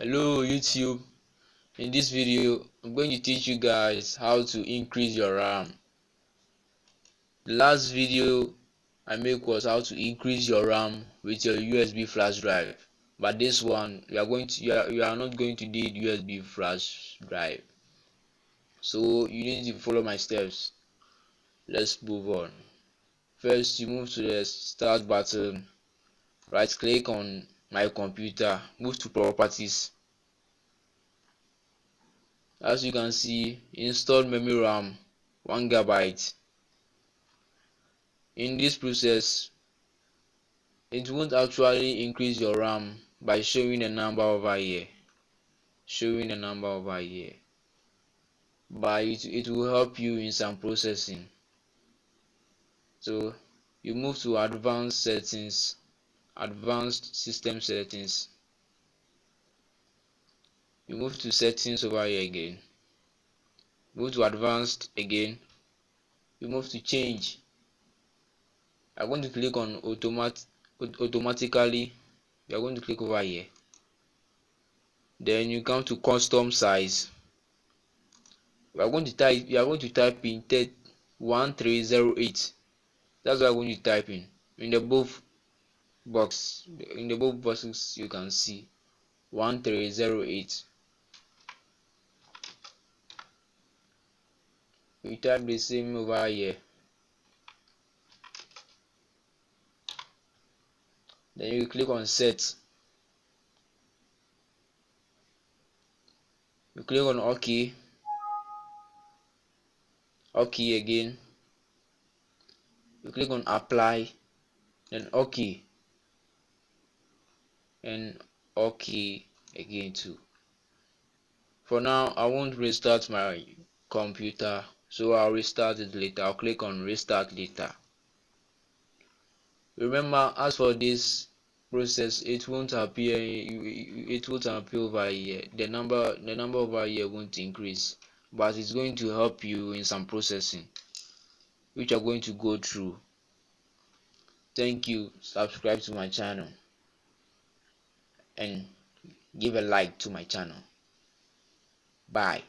Hello YouTube. In this video I'm going to teach you guys how to increase your RAM. The last video I made was how to increase your RAM with your USB flash drive, but this one you are not going to need USB flash drive, so you need to follow my steps. Let's move on. First, you move to the start button, right click on my computer, move to properties. As you can see, install memory RAM 1 GB. In this process, it won't actually increase your RAM by showing a number over here, but it will help you in some processing. So you move to advanced settings, advanced system settings. You move to settings over here again, move to advanced again, you move to change. I'm going to click on automatically. You are going to click over here, then you come to custom size. You are going to type in 1308. That's what I'm going to type in the both boxes. You can see 1308. We type the same over here, then you click on set. You click on OK again. You click on apply, then OK, and OK again too. For now, I won't restart my computer, so I'll restart it later. I'll click on restart later. Remember, as for this process, it won't appear over here. The number over here won't increase, but it's going to help you in some processing which you're going to go through. Thank you. Subscribe to my channel and give a like to my channel. Bye.